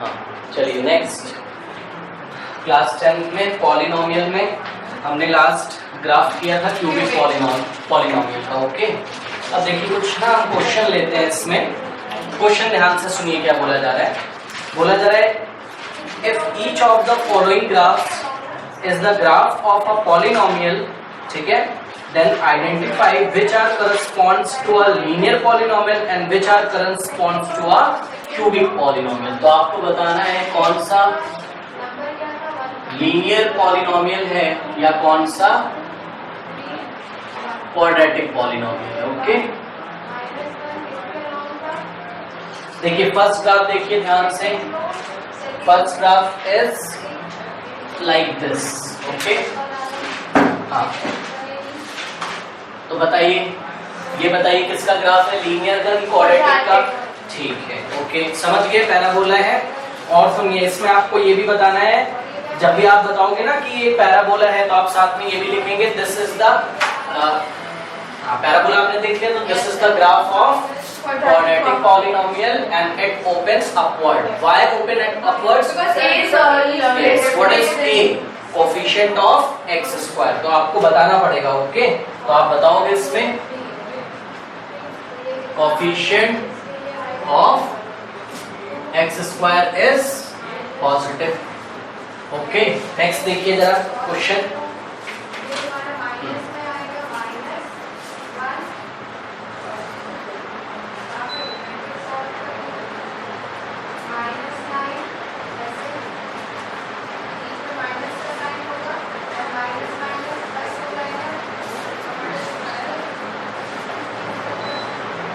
हाँ चलिए next, class 10 में पॉलिनोमियल में हमने लास्ट ग्राफ किया था क्यूबिक पॉलिनोमियल का। ओके, अब देखिए कुछ ना हम क्वेश्चन लेते हैं इसमें। क्वेश्चन ध्यान से सुनिए क्या बोला जा रहा है। बोला जा रहा है if each of the following graphs is the graph of a polynomial, ठीक है, then identify which are corresponds to a linear polynomial and which are corresponds to a cubic polynomial। तो आपको बताना है कौन सा लीनियर पॉलिनोमियल है या कौन सा क्वाड्रेटिक पॉलिनोमियल है। ओके, देखिए फर्स्ट ग्राफ देखिए ध्यान से। First graph is like this. Okay, हाँ तो बताइए, ये बताइए किसका ग्राफ है, लीनियर का कि क्वाड्रेटिक का। ठीक है, ओके समझ गए, पैराबोला है। और सुनिए इसमें आपको ये भी बताना है, जब भी आप बताओगे ना कि ये पैराबोला है तो आप साथ में ये भी लिखेंगे दिस इज द पैराबोला आपने देख लिया, तो this is the graph of quadratic polynomial and it opens upward. Why open it upwards? Because a is early. Yes. What is a? Coefficient of x square. तो आपको बताना पड़ेगा। Okay, तो आप बताओगे इसमें coefficient of x square is positive. Okay, next देखिए जरा question.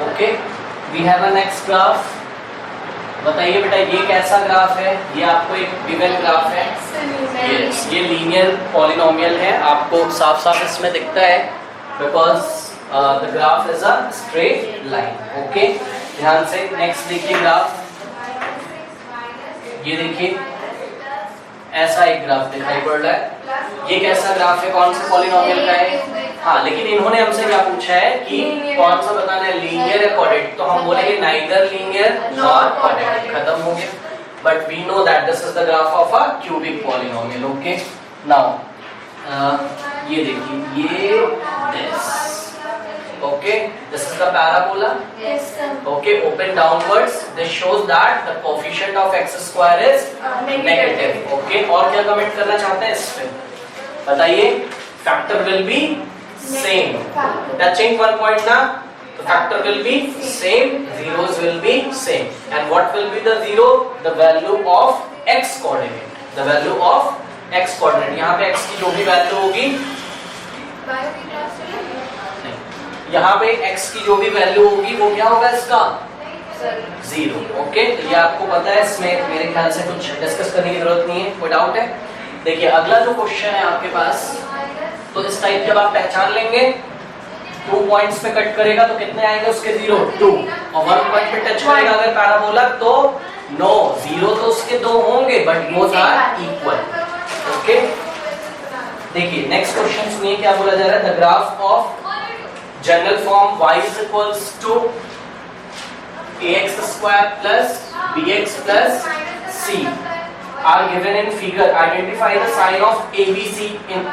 Okay, we have a next graph. बताइए बेटा ये कैसा ग्राफ है, ये आपको एक गिवन ग्राफ है। yes, ये लीनियर पॉलिनोमियल है, आपको साफ साफ इसमें दिखता है because the graph is a straight line. Okay, ध्यान से नेक्स्ट देखिए ग्राफ। ये देखिए ऐसा एक ग्राफ दिखाई पड़ रहा है। ये कैसा ग्राफ है, कौन से पॉलिनोमियल का है? हाँ, लेकिन इन्होंने हमसे क्या पूछा है कि कौन सा बताना है, लीनियर या क्वाड्रेटिक। तो हम बोलेंगे नाइदर लीनियर नॉर क्वाड्रेटिक, खत्म हो गया। But we know that this is the graph of a cubic polynomial. Okay, now ये देखिए ये this. Okay, this is the parabola. Okay, open downwards, this shows that the coefficient of x square is negative. Okay, और क्या comment करना चाहते हैं इस पे बताइए? Factor will be same, touching one point na, the factor will be same, zeros will be same, and what will be the zero? The value of x coordinate, the value of x coordinate। यहाँ पे x की जो भी value होगी, यहाँ पे x की जो भी वैल्यू होगी वो क्या होगा इसका? जीरो। ओके, तो ये आपको पता है, इसमें मेरे ख्याल से कुछ डिस्कस करने की जरूरत नहीं है। कोई डाउट है? देखिए अगला जो क्वेश्चन है आपके पास, तो इस टाइप जब आप पहचान लेंगे 2 पॉइंट्स पे कट करेगा तो कितने आएंगे उसके? 0 2, और 1 पॉइंट पे टच करेगा अगर पैराबोला तो नो, 0 तो उसके 2 होंगे but both are equal. Okay, देखिए नेक्स्ट क्वेश्चन सुनिए क्या बोला जा रहा है। The graph of general form y is equals to ax square plus bx plus c are given in figure, identify the sign of ABC in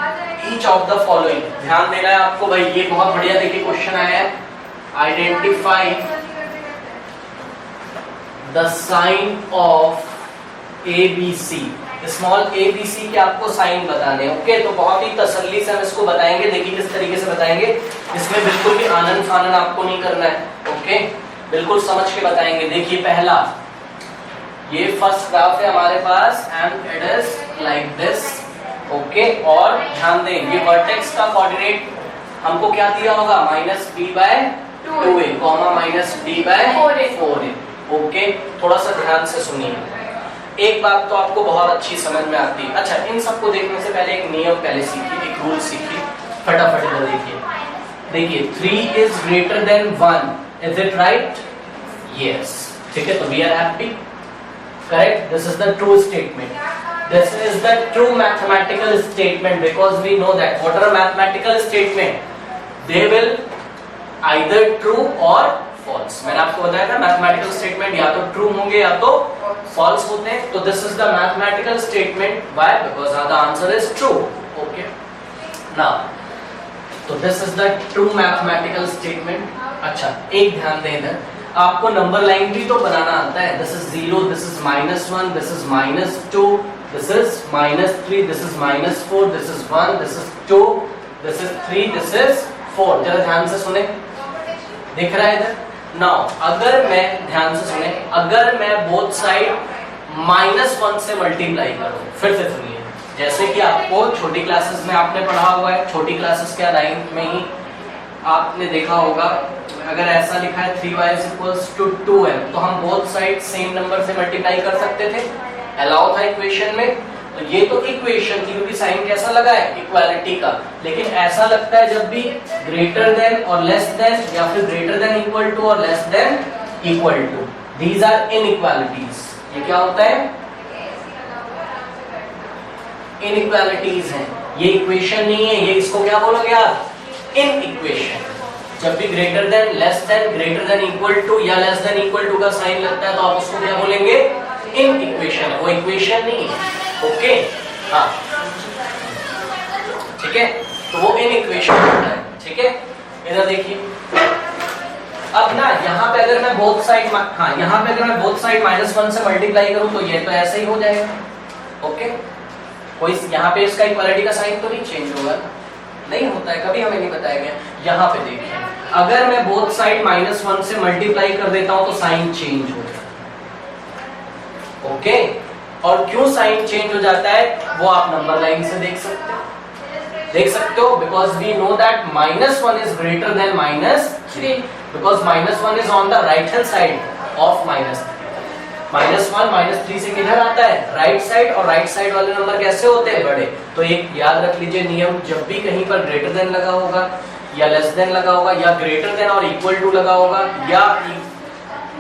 each of the following। ध्यान देना है आपको भाई, ये बहुत बढ़िया देखिए क्वेश्चन आया है। Identify the sign of ABC, small ABC के आपको साइन बताने हैं। ओके, तो बहुत ही तसल्ली से हम इसको बताएंगे। देखिए किस तरीके से बताएंगे, इसमें बिल्कुल भी आनन फानन आपको नहीं करना है। ओके, बिल्कुल समझ के बताएंगे। देखिए पहला, ये फर्स्ट ग्राफ है हमारे पास and it is like this. Okay, और ध्यान दें ये वर्टेक्स का कोऑर्डिनेट हमको क्या दिया होगा? -b/2a, -d/4a। ओके, थोड़ा सा ध्यान से सुनिए, एक बात तो आपको बहुत अच्छी समझ में आती है। अच्छा, इन सबको देखने से पहले एक नियम पहले सीखिए, एक रूल सीखिए, फटाफट इधर देखिए। देखिए 3 is greater than 1, is it right? Yes, ठीक है, तो we are happy. Correct? This is the true statement. This is the true mathematical statement because we know that what are mathematical statement? They will either true or false. मैंने आपको बताया था mathematical statement या तो true होंगे या तो false होते हैं, तो this is the mathematical statement, why, because the answer is true. Okay, now तो this is the true mathematical statement. अच्छा, एक ध्यान दें, इधर आपको नंबर लाइन भी तो बनाना आता है। This is 0, this is -1, this is -2, this is -3, this is -4, this is 1, this is 2, this is 3, this is 4। जरा ध्यान से सुने, दिख रहा है इधर? नाउ अगर मैं, ध्यान से सुने, अगर मैं बोथ साइड -1 से मल्टीप्लाई करूं, फिर से सुनिए, जैसे कि आपको छोटी क्लासेस में आपने पढ़ा हुआ है, छोटी क्लासेस क्या 9th में ही आपने देखा होगा, अगर ऐसा लिखा है 3y = 2m, तो हम बोथ साइड सेम नंबर से मल्टीप्लाई कर सकते थे, अलाउ था इक्वेशन में। तो ये तो इक्वेशन थी, क्योंकि साइन कैसा लगा है, इक्वालिटी का। लेकिन ऐसा लगता है जब भी ग्रेटर देन और लेस देन, या फिर ग्रेटर देन इक्वल टू और less than equal to, these are inequalities. ये क्या होता है? इनइक्वालिटीज हैं। ये इक्वेशन नहीं है, ये इसको क्या बोलोगे आप? Inequation. जब भी greater than, less than, greater than equal to या लेस देन इक्वल टू का साइन लगता है, तो आप उसको क्या बोलेंगे? In equation. वो इक्वेशन नहीं है। ओके, हाँ, ठीक है, तो वो इन इक्वेशन होता है। ठीक है, इधर देखिए, अब ना यहाँ पे अगर मैं बोथ साइड, हाँ, यहाँ पे अगर मैं बोथ साइड -1 से मल्टीप्लाई करूँ, तो ये तो ऐसे ही हो जाएगा। ओके, कोई यहाँ पे इसका इक्वालिटी का साइन तो नहीं चेंज होगा, नहीं होता है, कभी हमें नहीं बताया गया। यहाँ पे देखिए, अगर मैं बोथ साइड -1 से मल्टीप्लाई कर देता हूँ, तो साइन चेंज हो जाता है। ओके, और क्यों साइन चेंज हो जाता है वो आप नंबर लाइन से देख सकते हो, because we know that -1 is greater than -3, because -1 is on the right hand side of -1, -3 से किधर आता है? राइट साइड, और राइट साइड वाले नंबर कैसे होते हैं? बड़े। तो एक याद रख लीजिए नियम, जब भी कहीं पर ग्रेटर देन लगा होगा, या लेस देन लगा होगा, या ग्रेटर देन और इक्वल टू लगा होगा, या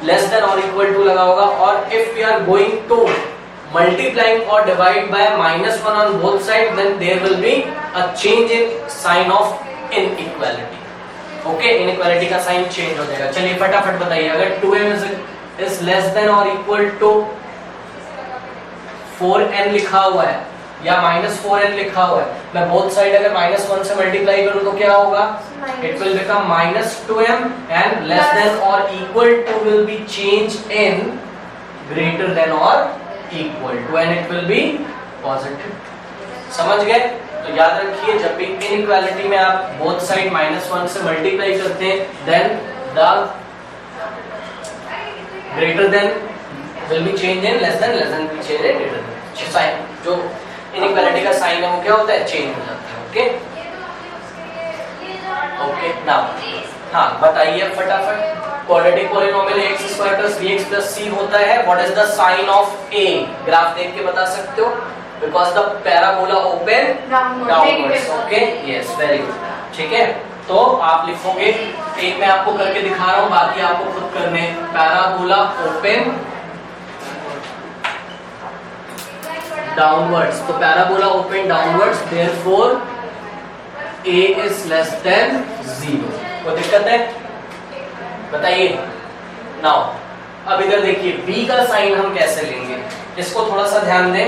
लेस देन और इक्वल टू लगा होगा, और if we are going to multiplying or divide by -1 on both sides, then there will be a change in sign of inequality. Okay, inequality का sign change हो जाएगा। चलिए फटाफट बताइए, अगर 2m is less than or equal to 4n लिखा हुआ है, या -4n लिखा हुआ है, मैं बोथ साइड अगर -1 से मल्टीप्लाई करूं तो क्या होगा? It will become -2m, and less than or equal to will be changed in greater than or equal to, and it will be positive. समझ गए? तो याद रखिए, जब भी इनइक्वालिटी में आप बोथ साइड -1 से मल्टीप्लाई करते हैं, then the greater than will be changed in less than will be changed in greater than। Sign, जो इनइक्वालिटी का साइन है वो क्या होता है? चेंज हो जाता है। ओके, ओके, नाउ हाँ बताइए फटाफट, quadratic polynomial ax² + bx + c होता है, what is the sign of a? Graph देख के बता सकते हो, because the parabola open downwards. Okay, yes, very good. ठीक है, तो आप लिखोगे, एक मैं आपको करके दिखा रहा हूं, बाकी आपको खुद करने। पैराबोला ओपन डाउनवर्ड्स, तो parabola open downwards, therefore a is less than 0। कोई दिक्कत है? बताइए। नाउ अब इधर देखिए, b का साइन हम कैसे लेंगे, इसको थोड़ा सा ध्यान दें।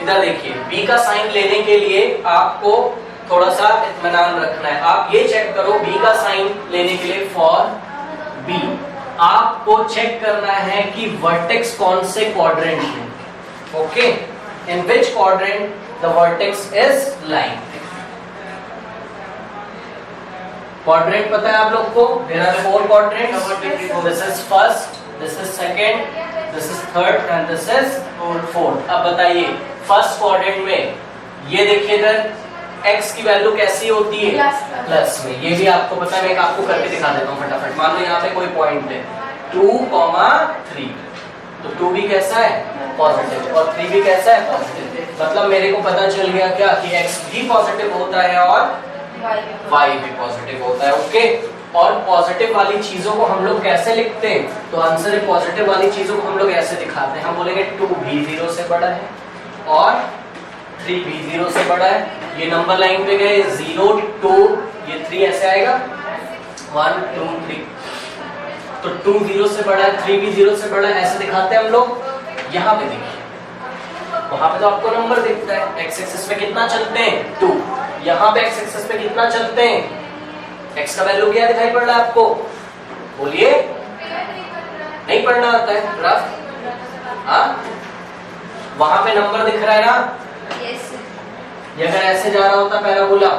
इधर देखिए, b का साइन लेने के लिए आपको थोड़ा सा इत्मीनान रखना है। आप ये चेक करो, b का साइन लेने के लिए फॉर b आपको चेक करना है कि वर्टेक्स कौन से क्वाड्रेंट में। Okay, in which quadrant the vertex is lying. Quadrant पता है आप लोग को? There are 4 quadrants, this is first, this is second, this is third, and this is fourth. अब बताइए, फर्स्ट क्वाड्रेंट में ये देखिए, इधर x की वैल्यू कैसी होती है? प्लस में। ये भी आपको पता है, मैं आपको करके दिखा देता हूँ फटाफट। मान लो यहाँ पे कोई पॉइंट है 2,3, तो 2 भी कैसा है? पॉजिटिव, और 3 भी कैसा है? पॉजिटिव। मतलब मेरे को पता चल गया क्या कि x भी पॉजिटिव होता है और y भी पॉजिटिव होता है। ओके, और पॉजिटिव वाली चीजों को हम लोग कैसे लिखते हैं? तो आंसर है, पॉजिटिव वाली चीजों को हम लोग ऐसे दिखाते हैं, हम बोलेंगे 2 भी 0 से बड़ा है और 3 भी 0 से बड़ा है। ये नंबर लाइन पे गए 0, 2, ये 3 ऐसे आएगा, 1, 2, 3। तो 2 0 से बड़ा है, 3 भी 0 से बड़ा है, ऐसे दिखाते हैं हम लोग। यहाँ पे देखिए, वहां पे तो आपको नंबर दिखता है, एक्स एक्सिस पे कितना चलते हैं 2, यहाँ पे एक्स एक्सिस पे कितना चलते हैं, एक्स का वैल्यू क्या दिखाई पड़ रहा है आपको, बोलिए। नहीं पढ़ना आता है ग्राफ? हाँ, वहां पे नंबर दिख रहा है ना? यस। ये अगर ऐसे जा रहा होता पैराबोला,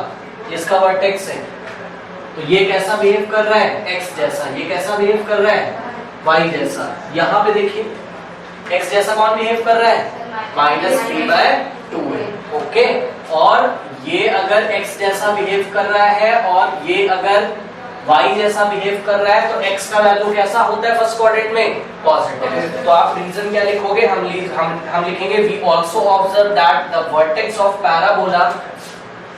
इसका वर्टेक्स है, तो ये कैसा बिहेव कर रहा है, एक्स जैसा। ये कैसा बिहेव कर रहा है, वाई जैसा। यहाँ पे देखिए, एक्स जैसा कौन बिहेव कर रहा है, -b/2a। ओके, और ये अगर x जैसा बिहेव कर रहा है और ये अगर y जैसा बिहेव कर रहा है, तो x का वैल्यू कैसा होता है फर्स्ट क्वाड्रेंट में, पॉजिटिव। तो आप रीजन क्या लिखोगे, हम लिखेंगे we also observe that the vertex of parabola,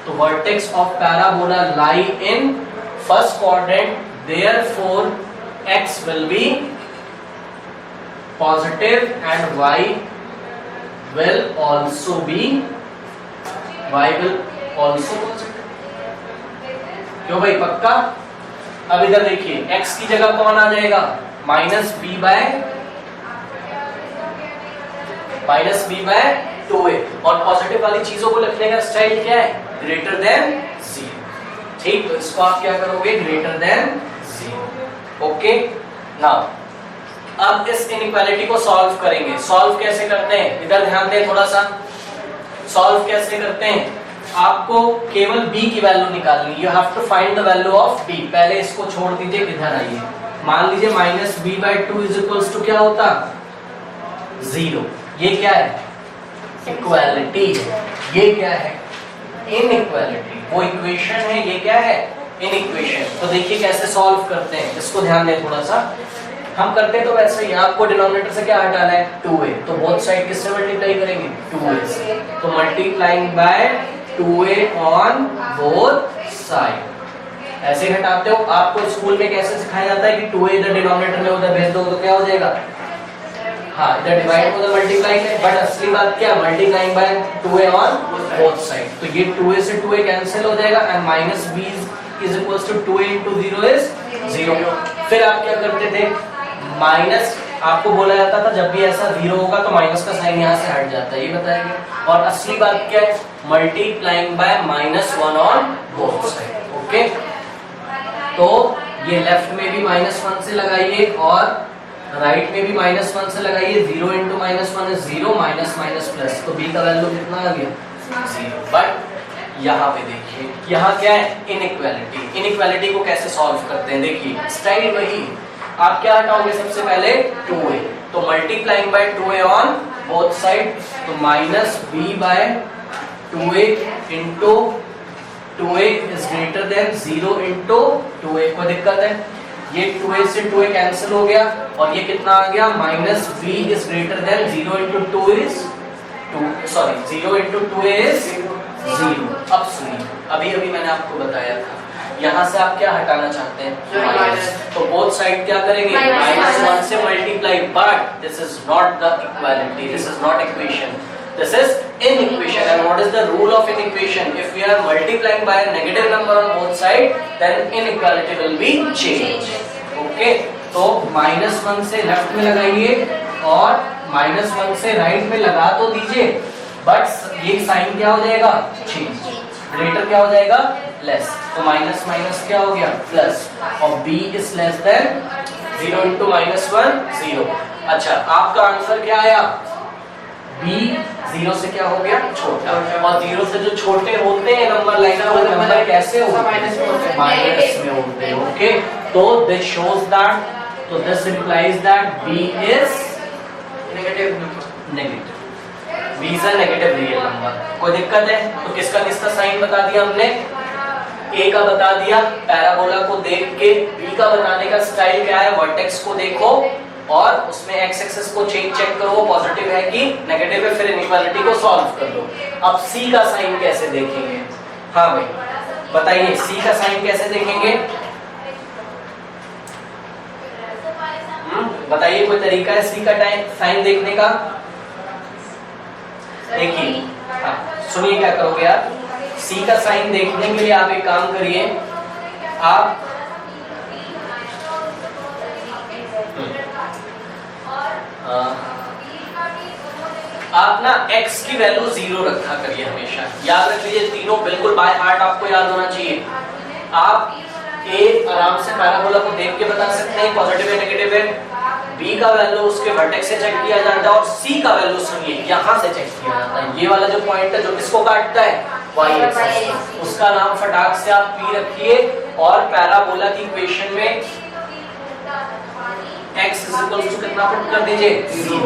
तो vertex of parabola lie in first quadrant, therefore x will be positive and y will also positive। क्यों भाई, पक्का? अब इधर देखिए, x की जगह कौन आ जाएगा, -b/2a। और पॉजिटिव वाली चीजों को लिखने का स्टाइल क्या है, ग्रेटर देन 0। ठीक, तो इसको आप क्या करोगे, ग्रेटर देन 0। ओके, नाउ अब इस इनइक्वालिटी को सॉल्व करेंगे। सॉल्व कैसे करते हैं, इधर ध्यान दें थोड़ा सा। सॉल्व कैसे करते हैं, आपको केवल b की वैल्यू निकालनी है। You have to find the value of b। पहले इसको छोड़ दीजिए, इधर आइए। मान लीजिए -b/2 इज इक्वल्स टू क्या होता, 0। ये क्या है, इक्वालिटी है। ये क्या है, इनइक्वालिटी। वो इक्वेशन है, ये क्या है, इनइक्वेशन। तो देखिए कैसे सॉल्व करते हैं, इसको ध्यान दें थोड़ा सा। हम करते तो वैसे ही, आपको डिनोमिनेटर से क्या हटाना है, 2a। तो बोथ साइड किससे मल्टीप्लाई करेंगे, 2a से। तो multiplying by 2a on both side. ऐसे हटाते हो। आपको स्कूल में कैसे सिखाया जाता है कि 2a इधर डिनोमिनेटर में उधर भेज दो तो क्या हो जाएगा, हाँ, इधर डिवाइड उधर मल्टीप्लाई करें। बट असली बात क्या, multiplying by 2a on both side. तो ये 2a से 2a कैंसिल हो जाएगा and -b is equals to 2a into 0 is 0। फिर आप क्या करते थे, माइनस, आपको बोला जाता था जब भी ऐसा 0 होगा तो माइनस का साइन यहाँ से हट जाता है, ये बताएंगे। और असली बात क्या है, multiplying by -1 on both side. Okay, तो ये लेफ्ट में भी -1 से लगाइए और राइट में भी -1 से लगाइए। 0 into -1 is 0, माइनस प्लस, तो b का वैल्यू कितना आ गया, 0। बट यहाँ पे देखिए, यहाँ क्या है, इनइक्वालिटी। इनइक्वालिटी को कैसे सॉल्व करते हैं, देखिए स्टाइल वही। आप क्या हटाओगे, सबसे पहले 2a। तो multiplying by 2a on both side, तो -b/2a into 2a is greater than 0 into 2a। कोई दिक्कत है, ये 2a से 2a कैंसिल हो गया और ये कितना आ गया, -b is greater than 0 into 2 is 2, sorry 0 into 2a is 0। अब सुनिए, अभी मैंने आपको बताया था, यहाँ से आप क्या हटाना चाहते हैं, माइनस। तो बोथ साइड क्या करेंगे, -1 से multiply. But this is not the equality, this is not equation, this is inequation. And what is the rule of inequation, if we are multiplying by a negative number on both side then inequality will be change. Okay, तो -1 से left में लगाइए और -1 से right में लगा तो दीजिए, बट ये साइन क्या हो जाएगा, चेंज। ग्रेटर क्या हो जाएगा, लेस। तो माइनस माइनस क्या हो गया, प्लस। और b is less than 0 into -1 0। अच्छा, आपका आंसर क्या आया, b 0 से क्या हो गया, छोटा। और 0 से जो छोटे होते हैं नंबर लाइन पर, नंबर कैसे होते हैं, माइनस में होते हैं। ओके, तो दिस शोज दैट, तो this implies that b is negative. b is a negative real number. कोई दिक्कत है, तो किसका साइन बता दिया हमने, a का बता दिया। पैराबोला को देख के b का बताने का स्टाइल क्या है, वर्टेक्स को देखो और उसमें x एक्सिस को चेक करो पॉजिटिव है कि नेगेटिव है, फिर इनइक्वालिटी को सॉल्व कर दो। अब c का साइन कैसे देखेंगे, हाँ भाई बताइए, c का साइन कैसे देखेंगे, बताइए कोई तरीका है c का साइन देखने का। देखिए, सुनिए क्या करोगे आप, c का साइन देखने के लिए आप एक काम करिए, आप x की वैल्यू 0 रखा करिए हमेशा। याद रख लीजिए तीनों बिल्कुल बाय हार्ट आपको याद होना चाहिए। आप a आराम से पैराबोला को देख के बता सकते हैं पॉजिटिव है नेगेटिव है, b का वैल्यू उसके वर्टेक्स से चेक किया जाता है और c का वैल्यू सुनिए यहां से चेक किया जाता है। ये वाला जो पॉइंट है जो किसको काटता है y एक्सिस, उसका नाम फटाक से आप p रखिए और पैराबोला की इक्वेशन में x कितना पुट कर दीजिए 0,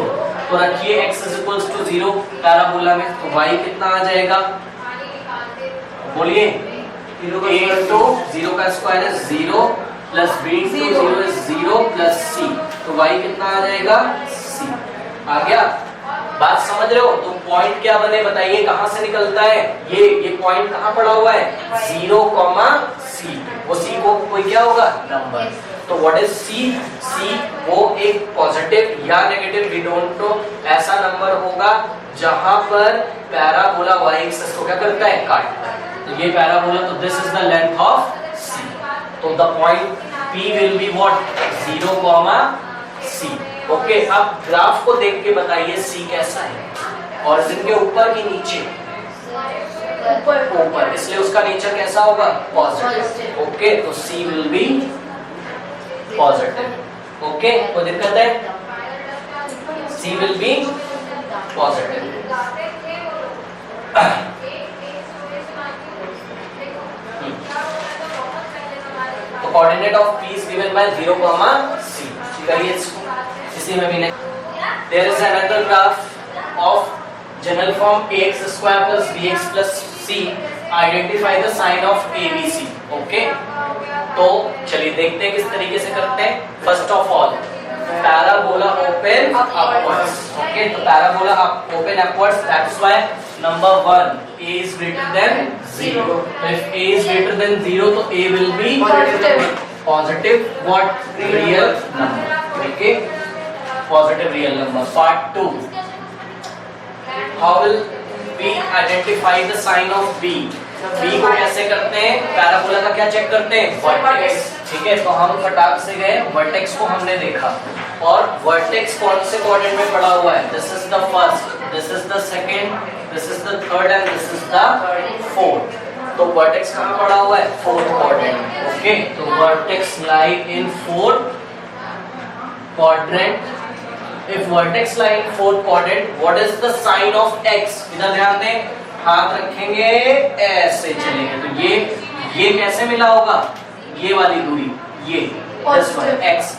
तो रखिए x 0 पैराबोला में, तो y कितना आ जाएगा बोलिए, a तो 0 का स्क्वायर है 0 प्लस b तो 0 इज 0 प्लस c, तो y कितना आ जाएगा c। आ गया, बात समझ रहे हो? तो पॉइंट क्या बने बताइए, कहां से निकलता है ये पॉइंट कहां पड़ा हुआ है 0, c, वो c को कोई क्या होगा नंबर, तो व्हाट इज c वो एक पॉजिटिव या नेगेटिव वी डोंट नो ऐसा नंबर होगा जहां पर पैराबोला y एक्सिस को क्या करता है काटता है। तो ये पैराबोला, तो this is the length of c, तो the point p will be what 0, c। Okay, अब ग्राफ को देख के बताइए c कैसा है, ऑरिजिन के ऊपर कि नीचे ऊपर, इसलिए उसका नेचर कैसा होगा पॉजिटिव। ओके, तो c will be positive. Okay, कोई दिक्कत है, c विल बी पॉजिटिव। तो coordinate of p is given by 0, c। करिए इसको, इसी में भी नहीं। There is another graph of general form ax square plus bx plus c. Identify the sign of ABC. Okay? तो चलिए देखते हैं किस तरीके से करते हैं। First of all parabola open upwards. Okay, तो parabola open upwards, that's why number 1 a is greater than 0. So if a is greater than 0 तो a will be positive what real number. Okay, positive real number. Part 2, how will we identify the sign of b? b को कैसे करते हैं, parabola का क्या check करते हैं vertex. ठीक है, तो हम फटाक से गए, वर्टेक्स को हमने देखा और वर्टेक्स कौन से क्वाड्रेंट में पड़ा हुआ है, this is the first, this is the second, this is the third and this is the fourth. तो वर्टेक्स कहां पड़ा हुआ है फोर्थ क्वाड्रेंट में। ओके, तो vertex lie in fourth quadrant. If vertex lie in fourth quadrant, what is the sign of x? इधर ध्यान दें, हाथ रखेंगे ऐसे चलेंगे, तो ये कैसे मिला होगा, ये वाली दूरी, ये this one x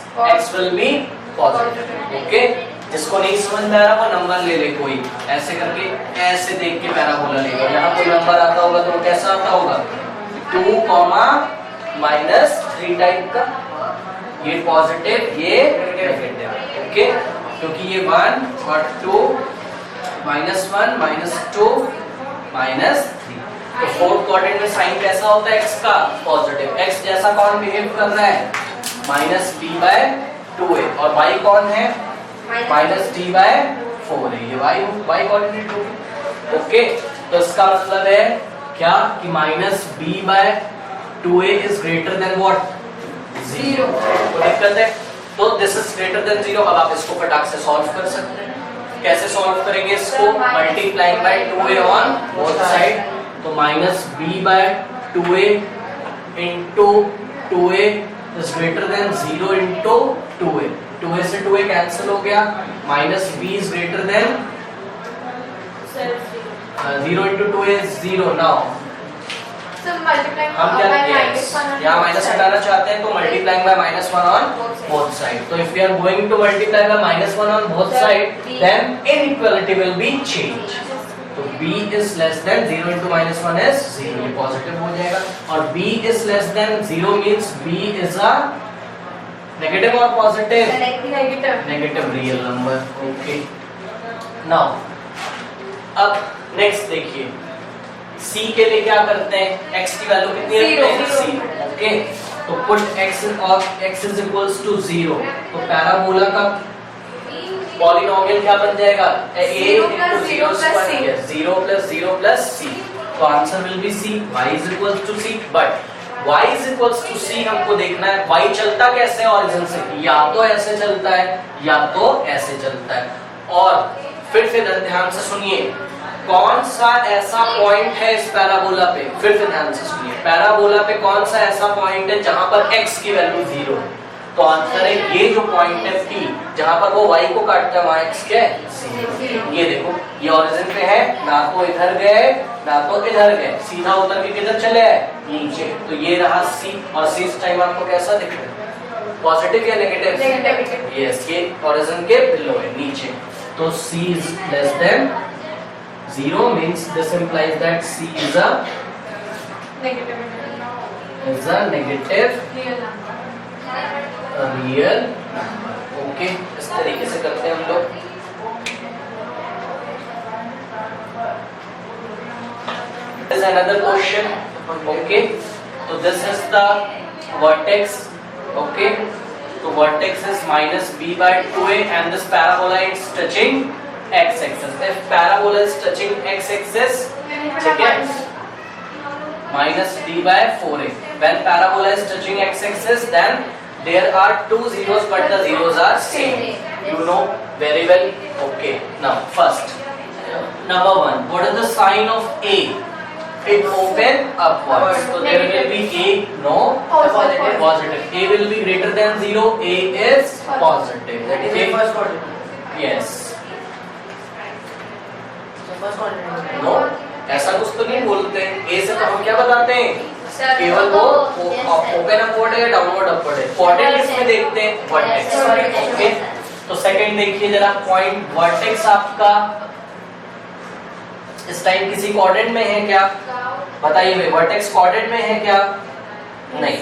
will be positive. Okay, जिसको नहीं समझ में आ रहा वो नंबर ले ले, कोई ऐसे करके ऐसे देख के पैराबोला लेगा, यहाँ कोई नंबर आता होगा तो कैसा आता होगा 2, -3 टाइप का, ये पॉजिटिव ये नेगेटिव। ओके, क्योंकि ये 1 और 2, -1 -2 -3, तो फोर्थ क्वाड्रेंट में साइन कैसा होता है x का पॉजिटिव। x जैसा कौन बिहेव कर रहा है -b/2a और y कौन है -d/4 है, ये y कोऑर्डिनेट होगी। ओके, तो इसका मतलब है क्या कि -b/2a is greater then what 0। दिक्कत है, तो दिस इज ग्रेटर देन 0। अब आप इसको फटाक से सॉल्व कर सकते हैं। कैसे सॉल्व करेंगे इसको, multiplying by 2a on both side, तो -b/2a into 2a is greater than 0 into 2a, 2a से 2a कैंसिल हो गया, -b is greater than 0 into 2a is 0। Now हम क्या यहाँ माइनस हटाना चाहते हैं, तो multiplying by -1 on both side. तो if we are going to multiply by -1 on both side, then inequality will be change. तो b is less than 0 into -1 is 0, ये पॉजिटिव हो जाएगा, और b is less than 0 means b is a negative और positive negative real number. Okay, now अब next देखिए, c के लिए क्या करते हैं, x की वैल्यू कितनी रखते हैं c। ओके, तो पुट x और x इज इक्वल्स टू 0, तो पैराबोला का पॉलिनोमियल क्या बन जाएगा a into 0 square, 0 plus 0 plus c, तो answer will be c। y is equals to c, but y is equals to c हमको देखना है y चलता कैसे है ऑरिजिन से, या तो ऐसे चलता है या तो ऐसे चलता है, और फिर से ध्यान से सुनिए, कौन सा ऐसा पॉइंट है इस पैराबोला पे, फिर से ध्यान से सुनिए, पैराबोला पे कौन सा ऐसा पॉइंट है जहां पर x की वैल्यू 0 है? तो आंसर है ये जो पॉइंट है P, जहां पर वो y को काटता है, वहां x क्या है? 0। ये देखो, ये ओरिजिन पे है, ना तो इधर गए ना तो इधर गए, सीधा उतर के किधर चले आए? नीचे। तो ये रहा C, और C इस टाइम आपको कैसा दिख रहा है? पॉजिटिव या नेगेटिव? नेगेटिव। यस, ये ओरिजिन के बिलो है, नीचे। तो C is less than 0 means this implies that C is a negative real number. Okay, इस तरीके से करते हैं हम लोग। This is another question. Okay, so this is the vertex. Okay, so vertex is minus b by 2a and this parabola is touching x-axis. If parabola is touching x-axis, ठीक है, minus b by 4a. When parabola is touching x-axis, then there are two zeros, but the zeros are same. You know very well. Okay. Now, first, number 1. What is the sign of A? It open upwards. So there will be A, no, positive. A will be greater than 0. A is positive. That is the first quadrant. Yes. So first quadrant. No. ऐसा कुछ तो नहीं बोलते हैं। A से तो हम क्या बताते हैं? केवल वो ओपन अपवर्ड है या डाउनवर्ड अपवर्ड है। क्वाड्रेंट इसमें देखते हैं वर्टेक्स। ओके, तो सेकंड देखिए जरा, पॉइंट वर्टेक्स आपका इस टाइम किसी क्वाड्रेंट में है क्या? बताइए भाई, वर्टेक्स क्वाड्रेंट में है क्या? नहीं।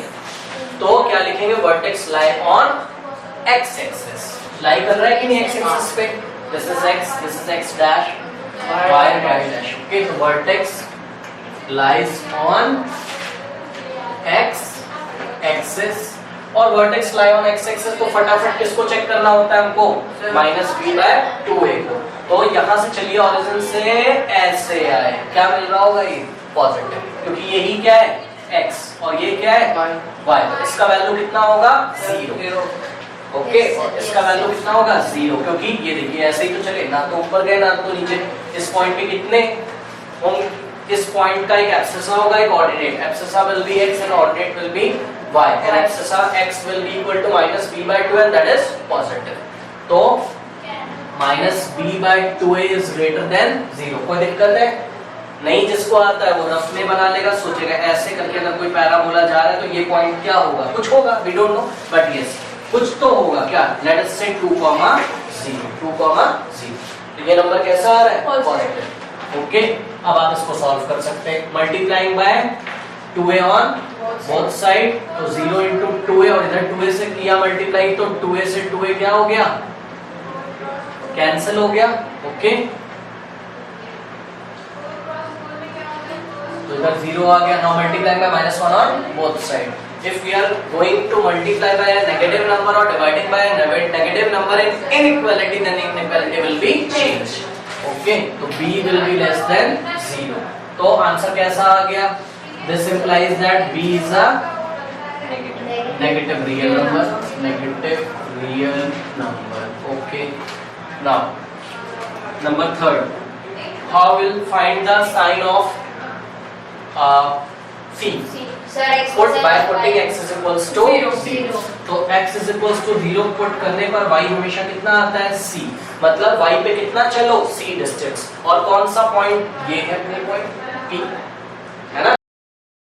तो क्या लिखेंगे? Vertex lie on X axis. Lie कर रहा है कि नहीं एक्स एक्सिस पे? This is X dash, Y dash. Okay, तो vertex lies on x axis, और vertex lie on x axis, तो फटाफट किसको चेक करना होता है हमको? माइनस b बाय 2a को। तो यहां से चलिए ओरिजिन से ऐसे आए, क्या मिल रहा होगा? ये पॉजिटिव, क्योंकि यही क्या है? x, और ये क्या है? y। इसका वैल्यू कितना होगा? 0। ओके, और इसका वैल्यू कितना होगा? 0, क्योंकि ये देखिए ऐसे ही तो चले, ना तो ऊपर गए ना तो नीचे। इस पॉइंट पे कितने होंगे? इस पॉइंट का एक एब्सिसा होगा, एक ordinate. Abscissa will be x and ordinate will be y, and abscissa x will be equal to minus b by 2 and that is positive. तो minus b by 2a is greater than 0। कोई दिक्कत है? नहीं। जिसको आता है वो rough में बना लेगा, सोचेगा ऐसे करके अगर कोई पैराबोला जा रहा है तो ये पॉइंट क्या होगा? कुछ होगा, we don't know, but yes, कुछ तो होगा। क्या? Let us say 2,0, 2,0। तो ये नंबर कैसा आ रहा है? पॉजिटिव। ओके, अब आप इसको सॉल्व कर सकते हैं। Multiplying by 2a on both side, तो 0 इंटू 2a, और इधर 2a से किया मल्टीप्लाई, तो 2a से 2a क्या हो गया? कैंसिल हो गया। ओके, तो इधर 0 आ गया। Now multiply by -1 on both side. If we are going to multiply by a negative number or dividing by a negative number in inequality, then inequality will be changed. Okay, तो b will be less than 0। तो answer कैसा आ गया? This implies that b is a negative real number, negative real number। Okay, now number 3, how will find the sign of c? Put by putting x is equals to 0। तो x is equals to 0 put करने पर y हमेशा कितना आता है? c। मतलब y पे कितना चलो? c distance. और कौन सा पॉइंट? ये है अपने पॉइंट P।